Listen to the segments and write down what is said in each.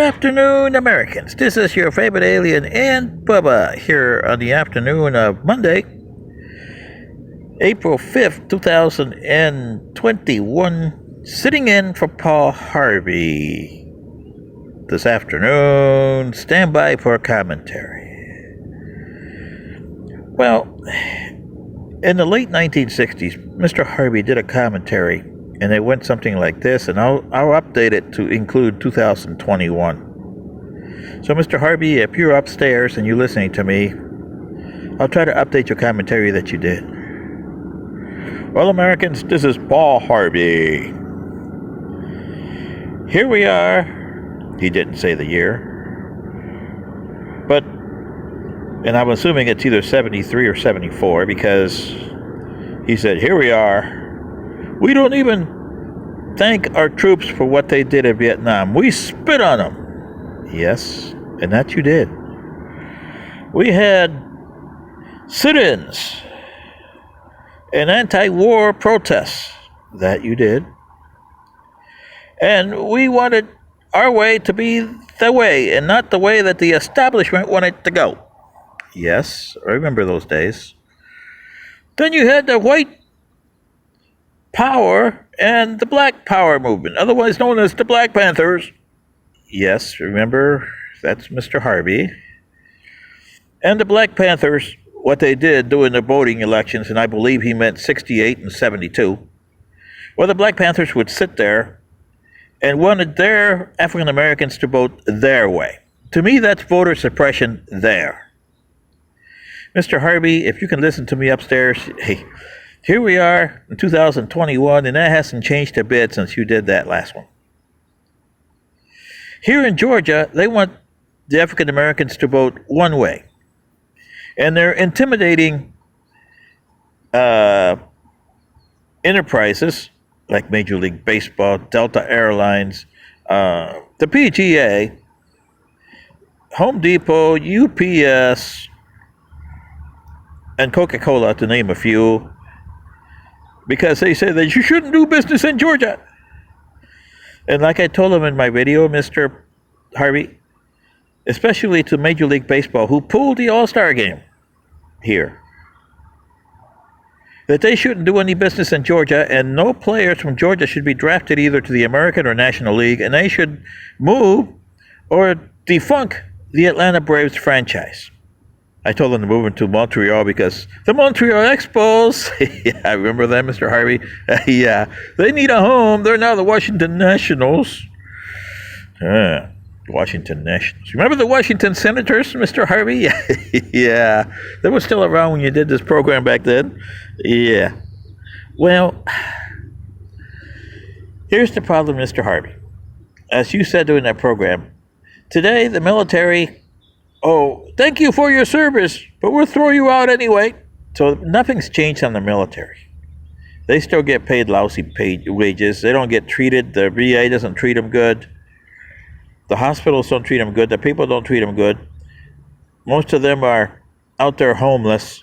afternoon, Americans. This is your favorite alien and Bubba here on the afternoon of Monday, April 5th, 2021, sitting in for Paul Harvey. This afternoon, stand by for a commentary. Well, in the late 1960s, Mr. Harvey did a commentary, and it went something like this, and I'll update it to include 2021. So, Mr. Harvey, if you're upstairs and you're listening to me, I'll try to update your commentary that you did. Well, Americans, this is Paul Harvey. Here we are. He didn't say the year, but, and I'm assuming it's either 73 or 74, because he said, here we are. We don't even thank our troops for what they did in Vietnam. We spit on them. Yes, and that you did. We had sit-ins and anti-war protests. That you did. And we wanted our way to be the way, and not the way that the establishment wanted to go. Yes, I remember those days. Then you had the white power and the black power movement, otherwise known as the Black Panthers. Yes, remember, that's Mr. Harvey. And the Black Panthers, what they did during the voting elections, and I believe he meant 68 and 72, well, the Black Panthers would sit there and wanted their African Americans to vote their way. To me, that's voter suppression there. Mr. Harvey, if you can listen to me upstairs, hey, here we are in 2021, and that hasn't changed a bit since you did that last one. Here in Georgia, they want the African Americans to vote one way. And they're intimidating enterprises like Major League Baseball, Delta Airlines, the PGA, Home Depot, UPS, and Coca-Cola, to name a few, because they say that you shouldn't do business in Georgia. And like I told him in my video, Mr. Harvey, especially to Major League Baseball, who pulled the All-Star game here, that they shouldn't do any business in Georgia, and no players from Georgia should be drafted either to the American or National League, and they should move or defunk the Atlanta Braves franchise. I told them to move into Montreal because the Montreal Expos, yeah, I remember that, Mr. Harvey. Yeah, they need a home. They're now the Washington Nationals. Washington Nationals. Remember the Washington Senators, Mr. Harvey? Yeah, they were still around when you did this program back then. Yeah. Well, here's the problem, Mr. Harvey. As you said during that program, today the military, oh, thank you for your service, but we'll throw you out anyway. So nothing's changed on the military. They still get paid lousy wages. They don't get treated. The VA doesn't treat them good. The hospitals don't treat them good. The people don't treat them good. Most of them are out there homeless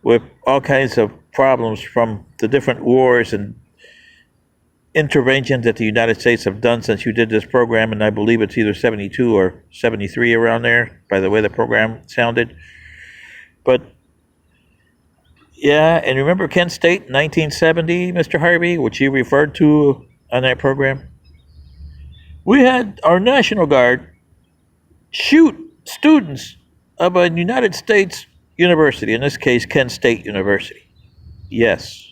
with all kinds of problems from the different wars and interventions that the United States have done since you did this program, and I believe it's either 72 or 73 around there, by the way the program sounded. But, yeah, and remember Kent State, 1970, Mr. Harvey, which you referred to on that program? We had our National Guard shoot students of a United States university, in this case, Kent State University. Yes.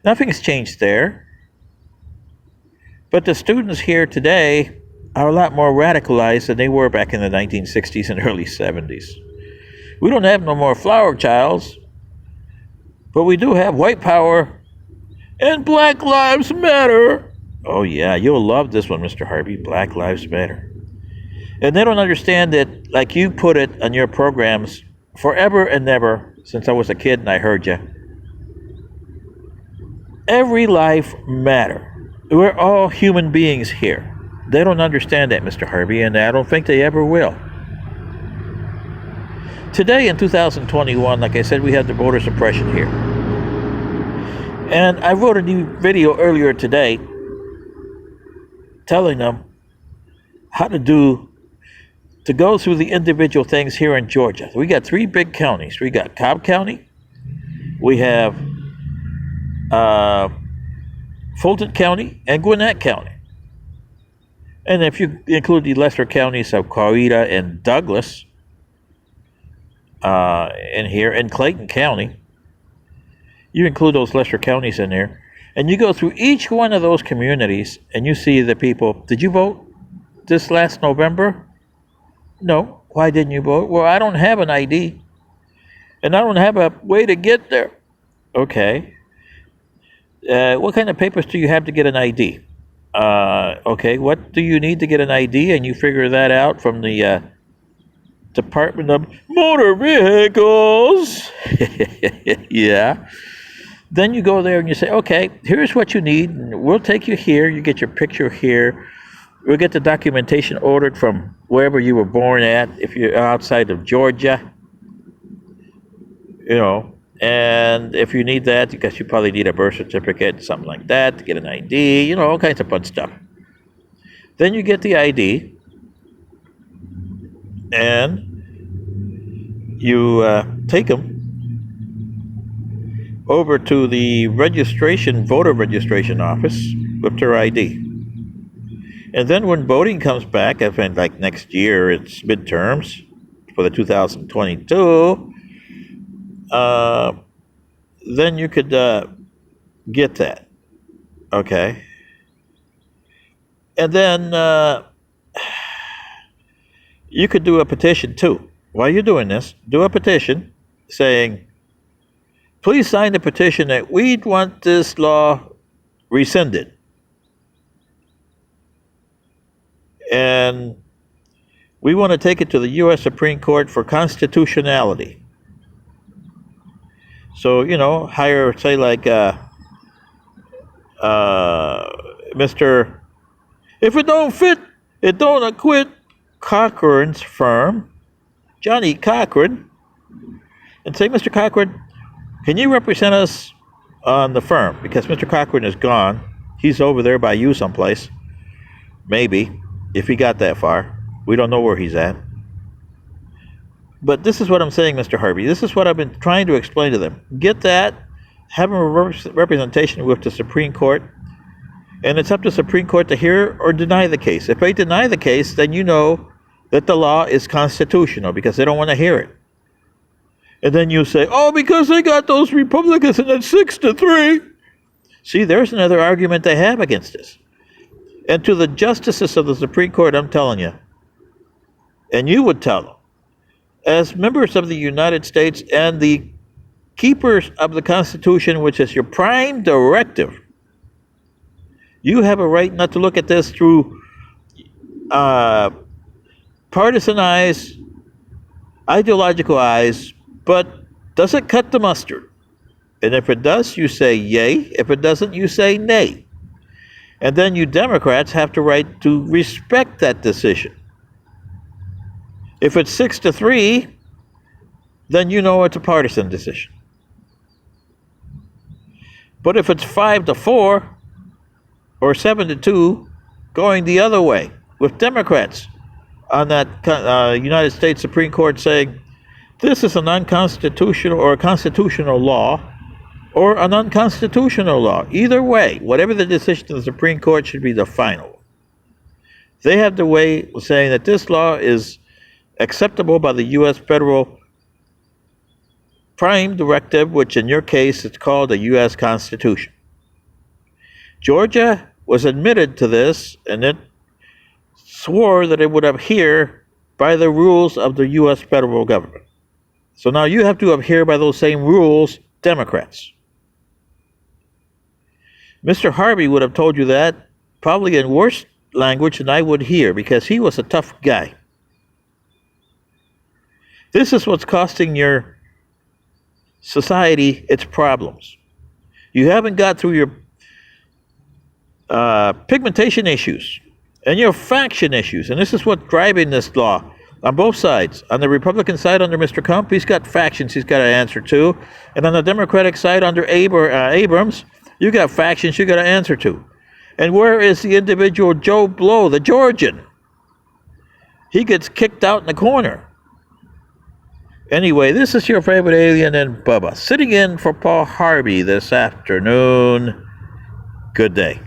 Nothing's changed there. But the students here today are a lot more radicalized than they were back in the 1960s and early 70s. We don't have no more flower childs, but we do have white power and Black Lives Matter. Oh yeah, you'll love this one, Mr. Harvey, Black Lives Matter. And they don't understand that, like you put it on your programs, forever and ever, since I was a kid and I heard you, every life matters. We're all human beings here. They don't understand that, Mr. Harvey, and I don't think they ever will. Today in 2021, like I said, we had the voter suppression here. And I wrote a new video earlier today telling them how to go through the individual things here in Georgia. We got three big counties. We got Cobb County, we have uh, Fulton County, and Gwinnett County. And if you include the lesser counties of Coweta and Douglas in here, and Clayton County, you include those lesser counties in there, and you go through each one of those communities, and you see the people. Did you vote this last November? No. Why didn't you vote? Well, I don't have an ID, and I don't have a way to get there. Okay. What kind of papers do you have to get an ID? Okay. What do you need to get an ID? And you figure that out from the Department of Motor Vehicles. Yeah. Then you go there and you say, okay, here's what you need. And we'll take you here. You get your picture here. We'll get the documentation ordered from wherever you were born at, if you're outside of Georgia. And if you need that, because you probably need a birth certificate, something like that, to get an ID, all kinds of fun stuff. Then you get the ID, and you take them over to the voter registration office with their ID. And then when voting comes back, I think like next year, it's midterms for the 2022, then you could get that. Okay. And then you could do a petition too. While you're doing this, do a petition saying, please sign the petition that we want this law rescinded. And we want to take it to the U.S. Supreme Court for constitutionality. So, hire, say, like, Mr. If it don't fit, it don't acquit Cochran's firm, Johnny Cochran, and say, Mr. Cochran, can you represent us on the firm? Because Mr. Cochran is gone. He's over there by you someplace. Maybe, if he got that far. We don't know where he's at. But this is what I'm saying, Mr. Harvey. This is what I've been trying to explain to them. Get that, have a representation with the Supreme Court, and it's up to the Supreme Court to hear or deny the case. If they deny the case, then you know that the law is constitutional because they don't want to hear it. And then you say, oh, because they got those Republicans and it's 6-3. See, there's another argument they have against this. And to the justices of the Supreme Court, I'm telling you, and you would tell them, as members of the United States and the keepers of the Constitution, which is your prime directive, you have a right not to look at this through partisan eyes, ideological eyes, but does it cut the mustard? And if it does, you say yay. If it doesn't, you say nay. And then you Democrats have the right to respect that decision. If it's 6-3, then you know it's a partisan decision. But if it's 5-4 or 7-2, going the other way, with Democrats on that United States Supreme Court saying, this is an unconstitutional or a constitutional law or an unconstitutional law. Either way, whatever the decision of the Supreme Court should be the final. They have the way of saying that this law is acceptable by the U.S. federal prime directive, which in your case it's called the U.S. Constitution. Georgia was admitted to this, and it swore that it would adhere by the rules of the U.S. federal government. So now you have to adhere by those same rules, Democrats. Mr. Harvey would have told you that probably in worse language than I would hear, because he was a tough guy. This is what's costing your society its problems. You haven't got through your pigmentation issues and your faction issues, and this is what's driving this law on both sides. On the Republican side under Mr. Trump, he's got factions he's got to answer to, and on the Democratic side under Abrams, you got factions you got to answer to. And where is the individual Joe Blow, the Georgian? he gets kicked out in the corner. Anyway, this is your favorite alien and Bubba, sitting in for Paul Harvey this afternoon. Good day.